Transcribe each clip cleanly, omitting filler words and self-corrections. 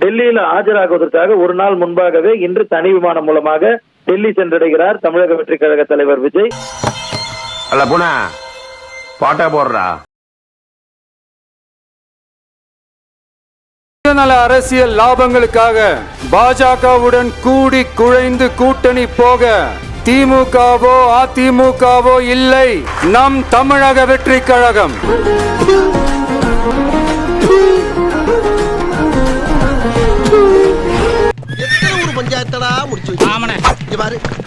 டெல்லியில் ஆஜராகுவதற்காக ஒரு நாள் முன்பாகவே இன்று தனி விமானம் மூலமாக டெல்லி சென்றடைகிறார் தமிழக வெற்றி கழக தலைவர் விஜய். பாட்டா போடுறா நல அரசியல் லாபங்களுக்காக பாஜகவுடன் கூடி குழைந்து கூட்டணி போக திமுகவோ அதிமுகவோ இல்லை, நம் தமிழக வெற்றி கழகம். பஞ்சாயத்தடா முடிச்சு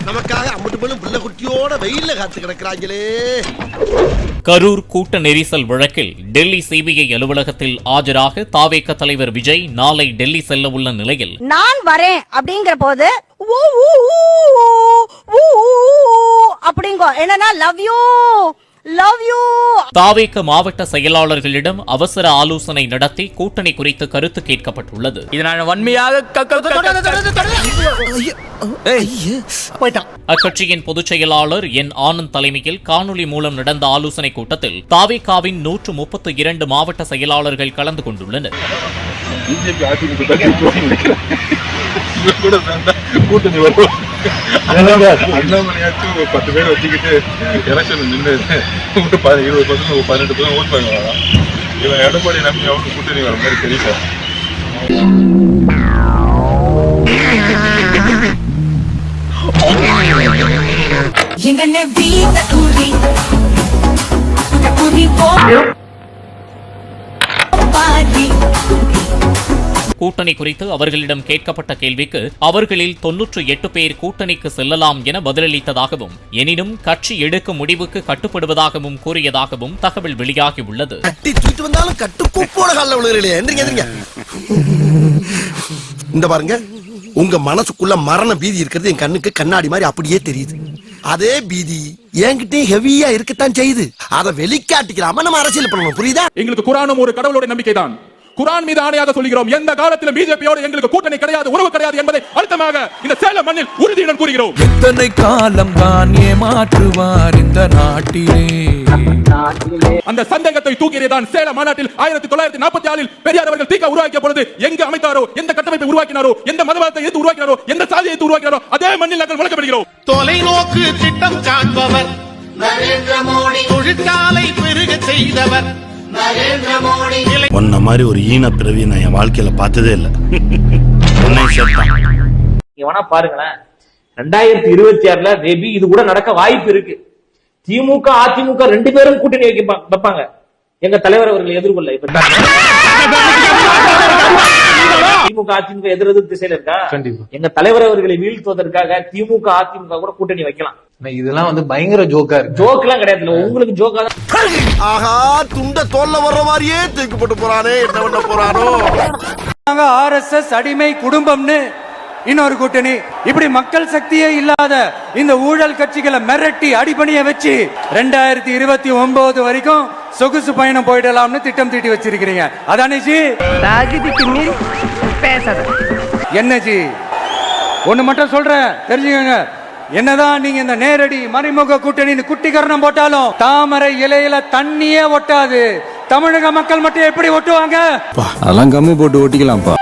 நமக்காக அம்பட்டு பெண்ணும் பிள்ளை குட்டியோட வெயில்ல காத்து கிடக்குறாங்களே. கரூர் கூட்ட நெரிசல் வழக்கில் டெல்லி சிபிஐ அலுவலகத்தில் ஆஜராக தாவேக தலைவர் விஜய் நாளை டெல்லி செல்ல உள்ள நிலையில் நான் வரேன் அப்படிங்கிற போது அப்படிங்கோ என்னன்னா லவ் யூ தாவேக மாவட்ட செயலாளர்களிடம் அவசர ஆலோசனை நடத்தி கூட்டணி குறித்து கருத்து கேட்கப்பட்டுள்ளது. இதனால் வன்மையாக அக்கட்சியின் பொதுச் செயலாளர் என் ஆனந்த் தலைமையில் காணொலி மூலம் நடந்த ஆலோசனை கூட்டத்தில் தாவேகாவின் 132 மாவட்ட செயலாளர்கள் கலந்து கொண்டுள்ளனர். கூட்டணி வரும் 10 பேர் வச்சுக்கிட்டு எலெக்ஷன் நின்று 20% ஓட் பண்ணுவாங்க. இவன் எடப்பாடி நம்பி அவங்க கூட்டணி வர மாதிரி தெரியல. கூட்டணி குறித்து அவர்களிடம் கேட்கப்பட்ட கேள்விக்கு அவர்களில் 98 பேர் கூட்டணிக்கு செல்லலாம் என பதிலளித்ததாகவும், எனினும் கட்சி எடுக்கும் முடிவுக்கு கட்டுப்படுவதாகவும் கூறியதாகவும் தகவல் வெளியாகியுள்ளது. இந்த பாருங்க, உங்க மனசுக்குள்ள மரண பீதி இருக்கிறது என் கண்ணுக்கு கண்ணாடி மாதிரி அப்படியே தெரியுது. அதே பீதி என்கிட்ட ஹெவியா இருக்கத்தான் செய்யுது. அதை வெளிக்காட்டிக்கிறாம நம்ம அரசியல் பண்ணணும், புரியுதா? எங்களுக்கு குர்ஆனும் ஒரு கடவுளோட நம்பிக்கை தான். குர்ஆன் மீது ஆணையாக சொல்கிறோம், எந்த காலத்திலும் பிஜேபியோடு எங்களுக்கு கூட்டணி கிடையாது, உறவு கிடையாது என்பதை அழுத்தமாக இந்த சேலம் மண்ணில் உறுதியுடன் கூறுகிறோம். எத்தனை காலம் தான் ஏமாற்றுவார் இந்த நாட்டிலே? அந்த சந்தேகத்தை தூக்கியதான் சேலம் மாநாட்டில் 1944 பெரியார் அவர்கள் தீக்க உருவாக்கிய பொழுது எங்கு அமைத்தாரோ, எந்த கட்டமைப்பை உருவாக்கினாரோ, எந்த மதவாதத்தை எதிர்த்து உருவாக்கினாரோ, எந்த சாதியை உருவாக்கினாரோ, அதே மண்ணில் நாங்கள் வளர்க்கப்படுகிறோம். தொலைநோக்கு திட்டம் காண்பவர் நரேந்திர மோடி, தொழிற்சாலை பெருக செய்தவர் நரேந்திர மோடி. உன்ன மாதிரி ஒரு ஈன பிறவி நான் என் வாழ்க்கையில பார்த்ததே இல்ல. பாருங்களேன், 2026 மேபி இது கூட நடக்க வாய்ப்பு இருக்கு. திமுக அதிமுக 2 பேரும் கூட்டணி வைப்பாங்க எங்க தலைவர் அவர்களை எதிர்கொள்ள. திமுக அதிமுக எதிர்த்து திசையில இருக்கா? எங்க தலைவர் அவர்களை வீழ்த்துவதற்காக திமுக அதிமுக கூட கூட்டணி வைக்கலாம். இதெல்லாம் பயங்கர ஜோக்கா இருக்கு. ஜோக் எல்லாம் கிடையாது, உங்களுக்கு ஜோக்கா தான். ஆஹா, துண்ட தோல்ல வர்ற மாதிரியே தூக்கி போட்டு போறானே, என்ன பண்ண போறானோ? RSS அடிமை குடும்பம்னு இன்னொரு கூட்டணி, இப்படி மக்கள் சக்தியே இல்லாத இந்த ஊழல் கட்சிகளை மிரட்டி அடிபணிய வச்சு 2029 வரைக்கும் சொகுசு பயணம் போயிடலாம்னு திட்டம் தீட்டி வச்சிருக்கீங்க. அதானே ஜி? என்ன ஜி, ஒண்ணு மட்டும் சொல்றேன், தெரிஞ்சுக்கங்க. என்னதான் நீங்க இந்த நேரடி மறைமுக கூட்டணி குட்டிகரணம் போட்டாலும் தாமரை இலையில தண்ணியே ஒட்டாது. தமிழக மக்கள் மட்டும் எப்படி ஒட்டுவாங்க? அதெல்லாம் கம்மி போட்டு ஒட்டிக்கலாம்ப்பா.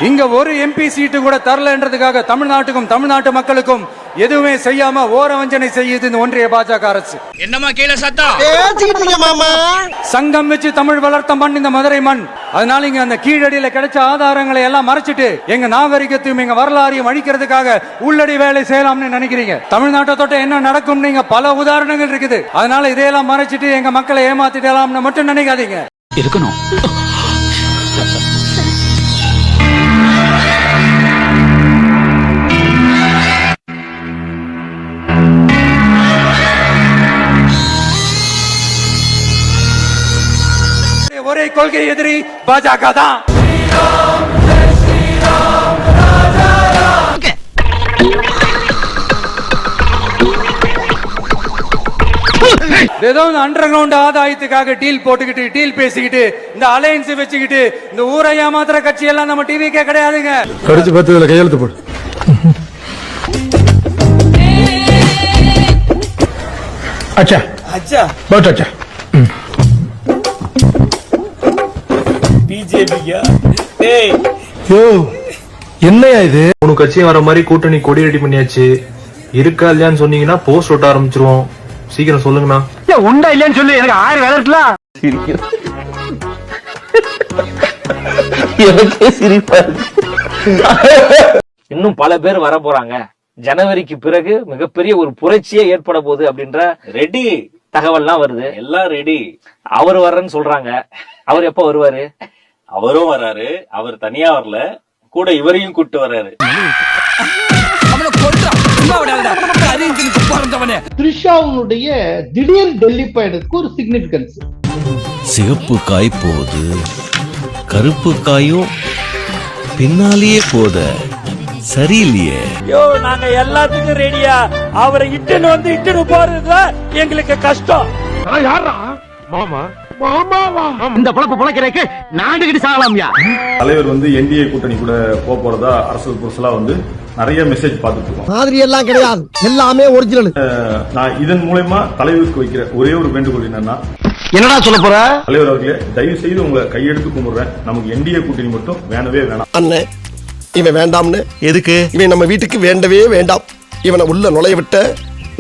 இங்க ஒரு MP சீட்டு கூட தரலன்றதுக்காக தமிழ்நாட்டுக்கும் தமிழ்நாட்டு மக்களுக்கும் எதுவுமே செய்யாம ஓரவஞ்சனை செய்யுது இந்த ஒன்றிய பாஜக அரசு. என்னமா கீழே சத்தம்? சங்கம் வச்சு தமிழ் வளர்த்த மண் இந்த மதுரை மண். அதனால இங்க அந்த கீழடியில கிடைச்ச ஆதாரங்களை எல்லாம் மறைச்சிட்டு எங்க நாகரிகத்தையும் எங்க வரலாறையும் அழிக்கிறதுக்காக உள்ளடி வேலை செய்யலாம்னு நினைக்கிறீங்க. தமிழ்நாட்டை தொட்ட என்ன நடக்கும் நீங்க பல உதாரணங்கள் இருக்குது. அதனால இதையெல்லாம் மறைச்சிட்டு எங்க மக்களை ஏமாத்திடலாம்னு மட்டும் நினைக்காதீங்க. இருக்கணும். ஒரே கொள்கை எதிரி பாஜக தான். ஏதோ அண்டர் கிரவுண்ட் ஆதாயத்துக்காக டீல் போட்டுக்கிட்டு டீல் பேசிக்கிட்டு இந்த அலையன்ஸ் வச்சுக்கிட்டு இந்த ஊரை ஏமாத்துற கட்சி எல்லாம் நம்ம டிவிக்கே கிடையாதுங்க. கடிச்சு 10 கையெழுத்து போடு. अच्छा अच्छा बहुत अच्छा. என்னையா இது? 3 கட்சியும் வர மாதிரி கூட்டணி கொடி ரெடி பண்ணியாச்சு. இருக்கா இல்லையான்னு சொன்னீங்கன்னா போஸ்ட் ஓட்ட ஆரம்பிச்சிருவோம். சீக்கிரம் சொல்லுங்கண்ணா. உண்டா இல்லையான்னு சொல்லு, எனக்கு 1000 வேலை இருக்கலாம். இன்னும் பல பேர் வர போறாங்க. ஜனவரிக்கு பிறகு மிகப்பெரிய ஒரு புரட்சியே ஏற்பட போகுது அப்படின்ற ரெடி தகவல்லாம் வருது. எல்லாம் ரெடி. அவர் வர்றேன்னு சொல்றாங்க. அவர் எப்ப வருவாரு? அவரும் வராரு. அவர் தனியா வரல, கூட இவரையும் கூட்டு வர்றாரு. த்ரிஷாவுடைய திடீர் டெல்லி பயணத்துக்கு ஒரு சிக்னிபிகன்ஸ். சிகப்பு காய் போகுது, கருப்பு காயும் பின்னாலேயே போத சரியில்லையே. நாங்க எல்லாத்துக்கும் ரெடியா. அவரை இட்டுன்னு போறது எங்களுக்கு கஷ்டம். இந்த பொழப்பு பொழைக்கிறதுக்கு நாடுகிட்டு சாகலாம்யா. தலைவர் என்டிஏ கூட்டணி கூட போறதா அரசியல் புரசலா நிறைய மெசேஜ் பார்த்துட்டு இருக்கோம். மாதிரி எல்லாம் கிடையாது, எல்லாமே ஒரிஜினல். நான் இதன் மூலமா தலைவருக்கு வைக்கிற ஒரே ஒரு வேண்டுகோள் என்னன்னா, என்னடா சொல்ல போற? தலைவர் அவர்களே, தயவு செய்து உங்களை கையெடுத்து கும்பிடுறேன். நமக்கு என்டிஏ கூட்டணி மட்டும் வேணவே வேணாம். அண்ணன் இவன் வேண்டாம்னு. எதுக்கு? இவன் நம்ம வீட்டுக்கு வேண்டவே வேண்டாம். இவனை உள்ள நுழைய விட்ட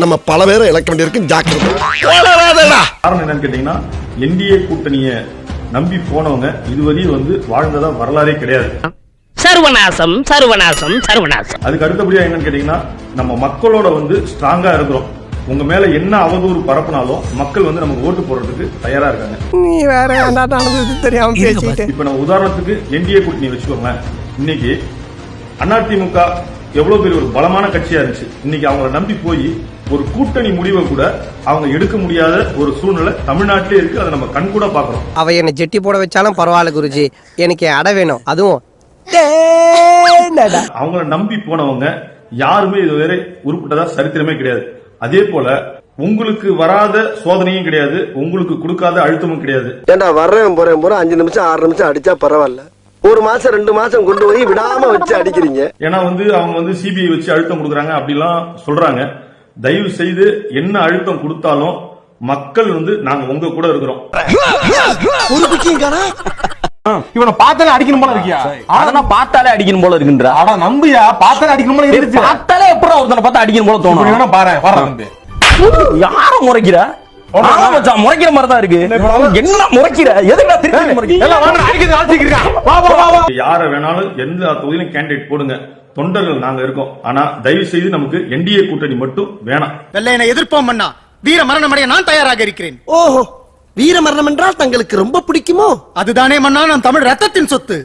நம்ம பல பேரை இழக்க வேண்டியிருக்கு. ஜாக்கிரதை. காரணம் என்னன்னு கேட்டீங்கன்னா, என்டிஏ கூட்டணிய நம்பி போனவங்க இதுவரை வாழ்ந்ததா வரலாறே கிடையாது. சர்வநாசம் சர்வநாசம் சர்வநாசம். அதுக்கு அடுத்தபடியா என்னன்னு கேட்டீங்கன்னா, நம்ம மக்களோட ஸ்ட்ராங்கா இருக்கிறோம். உங்க மேல என்ன அவதூறு பரப்புனாலும் மக்கள் நமக்கு ஓட்டு போடுறதுக்கு தயாரா இருக்காங்க. நீ வேற தெரியாம பேசிட்டு. இப்ப நம்ம உதாரணத்துக்கு என்டிஏ கூட்டணி வச்சுக்கோங்க. இன்னைக்கு அதிமுக எவ்வளவு பெரிய ஒரு பலமான கட்சியா இருந்துச்சு. இன்னைக்கு அவங்கள நம்பி போய் ஒரு கூட்டணி முடிவை கூட அவங்க எடுக்க முடியாத ஒரு சூழ்நிலை தமிழ்நாட்டிலே இருக்கு. அதை நம்ம கண் கூட பாக்குறோம். அவ என்ன ஜெட்டி போட வச்சாலும் பரவாயில்ல குருஜி, எனக்கு அடை வேணும். அதுவும் அவங்கள நம்பி போனவங்க யாருமே இதுவரை உருப்பட்டதா சரித்திரமே கிடையாது. அதே போல உங்களுக்கு வராத சோதனையும் கிடையாது, உங்களுக்கு கொடுக்காத அழுத்தமும் கிடையாது. ஏண்டா வர்றேன் போறேன் 5 நிமிஷம் 6 நிமிஷம் அடிச்சா பரவாயில்ல, 1 மாசம் 2 மாசம் கொண்டு போய் விடாம வச்சு அடிக்கிறீங்க. ஏன்னா அவங்க சிபிஐ வச்சு அழுத்தம் கொடுக்குறாங்க அப்படிலாம் சொல்றாங்க. தயவு செய்து என்ன அழுத்தம் கொடுத்தாலும் மக்கள் நாங்க உங்க கூட இருக்கிறோம். இவனை பார்த்தாலே அடிக்கணும் போல இருக்கியா? அதெல்லாம் பார்த்தாலே அடிக்கணும் போல இருக்குன்ற. ஆனா நம்பியா பார்த்தாலே அடிக்கணும் போல இருக்கு. பார்த்தாலே எப்பறம் ஒருத்தனை பார்த்தா அடிக்கணும் போல தோணும். இவனை பாரு வர நம்பி. யார முறைக்கிற? ஆமா மச்சான், முறைக்கிற மாதிரி தான் இருக்கு. என்ன முறைக்கிற? எதுக்கு திருப்பி முறைக்கிற? எல்லாம் வாங்க அடிக்குது ஆசிக்கிறா. வா வா வா. யார வேணாலும் எந்த தொகுதியிலும் கேண்டிடேட் போடுங்க. தொண்டர்கள் நாங்க இருக்கோம். ஆனா தயவு செய்து நமக்கு என்டிஏ கூட்டணி மட்டும் வேணாம். வெள்ளையனை எதிர்ப்போம் அண்ணா. வீர மரணம் அடைய நான் தயாராக இருக்கிறேன். ஓஹோ, வீர மரணம் என்றால் தங்களுக்கு ரொம்ப பிடிக்குமோ? அதுதானே மன்னா, நான் தமிழ் ரத்தத்தின் சொத்து.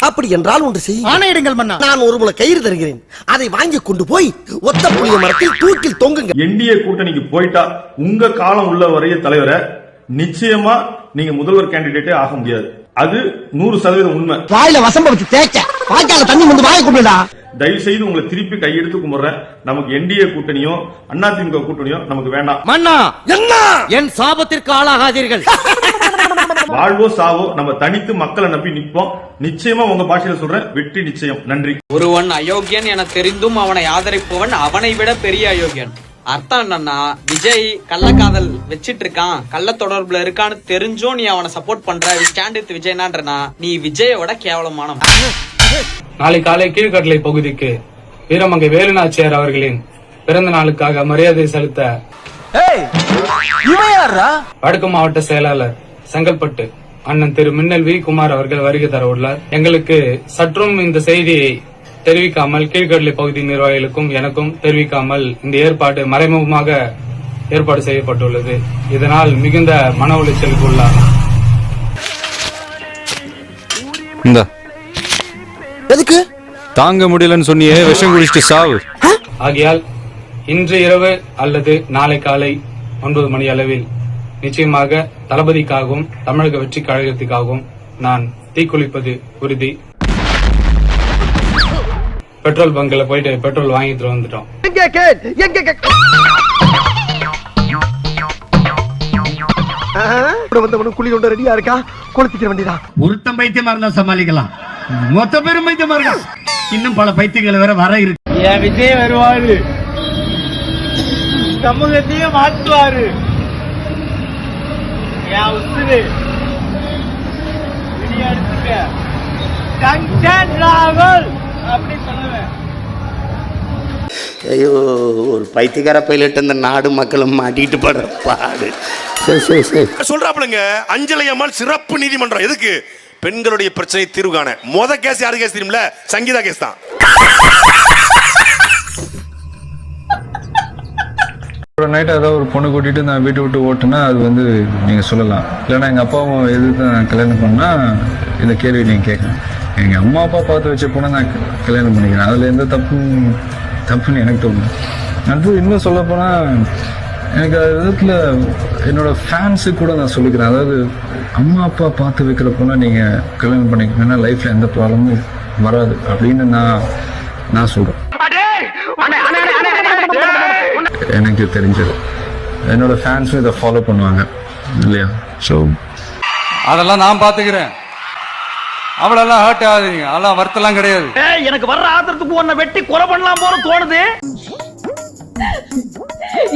அப்படி என்றால் ஒன்று செய்ய. ஆணையிடுங்கள் மன்னா. நான் ஒரு முளை கயிறு தருகிறேன். அதை வாங்கி கொண்டு போய் ஒத்த புளிய மரத்தில் தூக்கில் தொங்குங்க. என்டிஏ கூட்டணிக்கு போயிட்டா உங்க காலம் உள்ள வரைய தலைவரை நிச்சயமா நீங்க முதல்வர் கேண்டிடேட்டே ஆக முடியாது. அது 100% உண்மை. வாயில வசம்ப வச்சு தேய்க்க வாய்க்கால தண்ணி வந்து வாய கூப்பிடுடா. தயவு செய்து உங்களை திருப்பி கையெடுத்து கும்பிடுறேன். நமக்கு என்டிஏ கூட்டணியோ அதிமுக கூட்டணியோ நமக்கு வேண்டாம். மன்னா என்ன என் சாபத்திற்கு ஆளாகாதீர்கள். வாழ்வோ சாவோ நம்ம தனித்து மக்களை நம்பி நிற்போம். நிச்சயமா உங்க பாஷையில சொல்றேன், வெற்றி நிச்சயம். நன்றி. ஒருவன் அயோக்கியன் என தெரிந்தும் அவனை ஆதரிப்பவன் அவனை விட பெரிய அயோக்கியன். அர்த்தம் என்னன்னா, விஜய் கள்ளக்காதல் வச்சிட்டு இருக்கான், கள்ள தொடர்புல இருக்கான்னு தெரிஞ்சும் நீ அவனை சப்போர்ட் பண்ற. ஸ்டாண்ட் வித் விஜய்னான்றனா நீ விஜயோட கேவலமான. நாளை காலை கீழ்கட்டளை பகுதிக்கு வீரமங்கை வேலுநாச்சியார் அவர்களின் பிறந்த நாளுக்காக மரியாதை செலுத்த வடக்கு மாவட்ட செயலாளர் செங்கல்பட்டு அண்ணன் திரு மின்னல் வி குமார் அவர்கள் வருகை தர உள்ளார். எங்களுக்கு சற்றும் இந்த செய்தியை தெரிவிக்காமல், கீழ்கடலை பகுதி நிர்வாகிகளுக்கும் எனக்கும் தெரிவிக்காமல் இந்த ஏற்பாடு மறைமுகமாக ஏற்பாடு செய்யப்பட்டுள்ளது. இதனால் மிகுந்த மன உளைச்சலுக்கு உள்ளார். எதுக்கு தாங்க முடியலன்னு சொன்னியே, விஷம் குடிச்சிட்டு சாவு. ஆகையால் இன்று இரவு அல்லது நாளை காலை 9 மணி அளவில் நிச்சயமாக தளபதிக்காகவும் தமிழக வெற்றி கழகத்துக்காகவும் நான் தீக்குளிப்பது உறுதி. பெட்ரோல் பங்க்ல போயிட்டு பெட்ரோல் வாங்கிட்டு வந்துட்டோம். குழி கொண்டு ரெடியா இருக்கா? கொளுத்திக்க வேண்டியதா? ஒருத்தன் பைத்தியமா இருந்தா சமாளிக்கலாம், மொத்த பேரும் பைத்தியமா இருக்கா. இன்னும் பல பைத்தியங்கள் வேற வர இருக்கு. என் விஜய் வருவாரு, சமூகத்தையே மாற்றுவாரு. என் உசுரு ஐயோ, ஒரு பைத்தியக்கார பைலட் அந்த நாடு மக்களும் மாட்டிட்டு படுற பாடு. சரி சொல்றாப்லங்க. அஞ்சலை அம்மாள் சிறப்பு நீதிமன்றம் எதுக்கு? பெண்களுடைய பிரச்சனை தீர்வு காண. மொத கேஸ் யாரு கேஸ் தெரியுமில்ல? சங்கீதா கேஸ் தான். ஒரு நைட் ஏதாவது ஒரு பொண்ணு கூட்டிட்டு நான் வீட்டை விட்டு ஓட்டுனா அது வந்து நீங்க சொல்லலாம். இல்லைன்னா எங்க அப்பாவும் எதிர்த்து நான் கல்யாணம் பண்ணா இந்த கேள்வி நீங்க கேட்கலாம். எங்க அம்மா அப்பா பார்த்து வச்ச பொண்ணை நான் கல்யாணம் பண்ணிக்கிறேன். அதுல எந்த தப்புன்னு எனக்கு தோணும். அடுத்து இன்னும் சொல்ல போனா எனக்கு அது விதத்துல என்னோட ஃபேன்ஸுக்கு கூட நான் சொல்லிக்கிறேன். அதாவது அம்மா அப்பா பார்த்து வைக்கிற பொண்ணை நீங்க கல்யாணம் பண்ணிக்கிறீங்கன்னா லைஃப்ல எந்த ப்ராப்ளமும் வராது அப்படின்னு நான் சொல்றேன். எனக்கு தெரிஞ்சது என்னோட ஃபேன்ஸும் இதை ஃபாலோ பண்ணுவாங்க இல்லையா? ஸோ அதெல்லாம் நான் பாத்துக்கிறேன். அவளெல்லாம் ஹர்ட் ஆகாதீங்க. அதெல்லாம் வருத்தெல்லாம் கிடையாது. எனக்கு வர்ற ஆத்திரத்துக்கு உன்னை வெட்டி கொலை பண்ணலாம் போல தோணுது.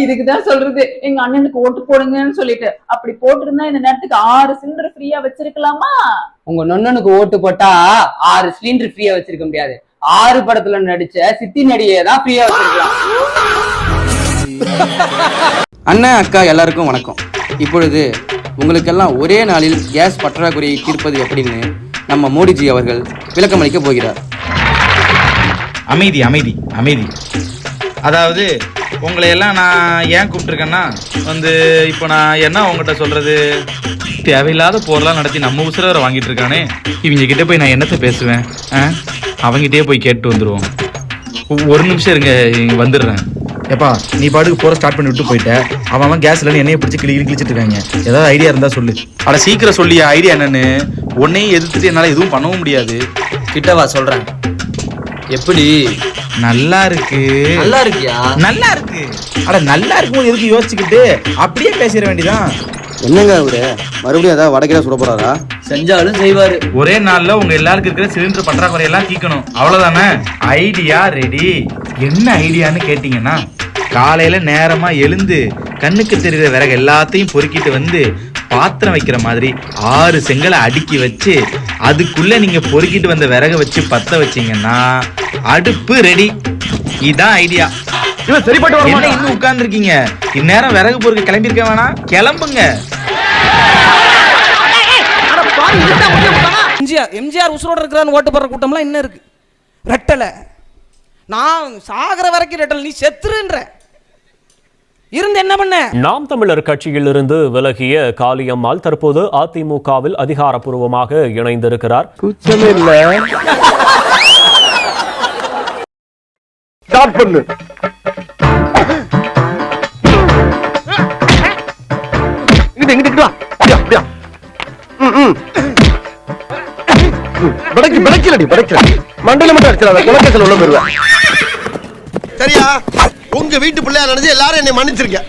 இதுக்குதான் சொல்றது எங்க அண்ணனுக்கு ஓட்டு போடுங்கன்னு சொல்லிட்டு. அப்படி போட்டிருந்தா இந்த நேரத்துக்கு 6 சிலிண்டர் ஃப்ரீயா வச்சிருக்கலாமா? உங்க நொண்ணனுக்கு ஓட்டு போட்டா 6 சிலிண்டர் ஃப்ரீயா வச்சிருக்க முடியாது. 6 படத்துல நடிச்ச சித்தி நடிகையை தான் ஃப்ரீயா வச்சிருக்கலாம். அண்ணன் அக்கா எல்லாருக்கும் வணக்கம். இப்பொழுது உங்களுக்கெல்லாம் ஒரே நாளில் கேஸ் பற்றாக்குறையை தீர்ப்பது எப்படின்னு நம்ம மோடிஜி அவர்கள் விளக்கம் அளிக்க போகிறார். அமைதி அமைதி அமைதி. அதாவது உங்களை எல்லாம் நான் ஏன் கூப்பிட்டுருக்கேன்னா வந்து இப்போ நான் என்ன உங்ககிட்ட சொல்றது, தேவையில்லாத போரெல்லாம் நடத்தி நம்ம உசுர வாங்கிட்டு இருக்கானே, இவங்க கிட்ட போய் நான் என்னத்தை பேசுவேன்? அவங்ககிட்டயே போய் கேட்டு வந்துடுவோம். ஒரு நிமிஷம் இருங்க, வந்துடுறேன். எப்பா நீ பாட்டுக்கு போற ஸ்டார்ட் பண்ணி விட்டு போயிட்ட. அவன் கேஸ் இல்லைன்னு என்னைய பிடிச்சி கிழிச்சிட்டு இருக்காங்க. ஏதாவது ஐடியா இருந்தா சொல்லு. அட சீக்கிரம் சொல்லி ஐடியா என்னன்னு. உன்னையும் எதிர்த்துட்டு என்னால எதுவும் பண்ணவும் முடியாது. கிட்டவா சொல்றேன். எப்படி? நல்லா இருக்கு. நல்லா இருக்கியா? நல்லா இருக்கு. அட நல்லா இருக்கும் எதுக்கு யோசிச்சுக்கிட்டு அப்படியே பேசிட வேண்டியதான். என்னங்க அவரு மறுபடியும் ஏதாவது வடக்கில சுட போறாரா? செஞ்சாலும் செய்வாரு. ஒரே நாள்ல உங்க எல்லாருக்கும் இருக்கிற சிலிண்டர் பற்றாக்குறையெல்லாம் தீக்கணும், அவ்வளவுதானே? Idea ready. என்ன ஐடியான்னு கேட்டீங்கன்னா, காலையில நேரமா எழுந்து கண்ணுக்கு தெரிகிற விறகு எல்லாத்தையும் பொறுக்கிட்டு வந்து பாத்திரம் வைக்கிற மாதிரி 6 செங்கலை அடுக்கி வச்சு அதுக்குள்ள நீங்க பொறுக்கிட்டு வந்த விறக வச்சு பத்த வச்சீங்கன்னா அடுப்பு ரெடி. இதான் ஐடியா. என்ன இன்னும் உட்கார்ந்து இருக்கீங்க? இந்நேரம் விறகு பொறுக்க கிளம்பி இருக்க வேணாம், கிளம்புங்க. எம்ஜிஆர் உசுரோட இருக்கிறான்னு ஓட்டு போடுற கூட்டம்லாம் என்ன இருக்கு? ரெட்டலை. நான் சாகர வரைக்கும் ரெட்டலை. நீ செத்துருன்ற இருந்து என்ன பண்ண? நாம் தமிழர் கட்சியிலிருந்து விலகிய காளியம்மாள் தற்போது அதிமுகவில் அதிகாரப்பூர்வமாக இணைந்திருக்கிறார். குச்சமே இல்ல. ஸ்டார்ட் பண்ணு. இங்கிட்டு வா. அப்படியா? படைக்கல மண்டல மட்டும் அடிச்சிடாத. குலக்கேசல் உள்ள போயிருவேன். சரியா? உங்க வீட்டு பிள்ளையா நினைச்சு எல்லாரும் என்னை மன்னிச்சிருக்க.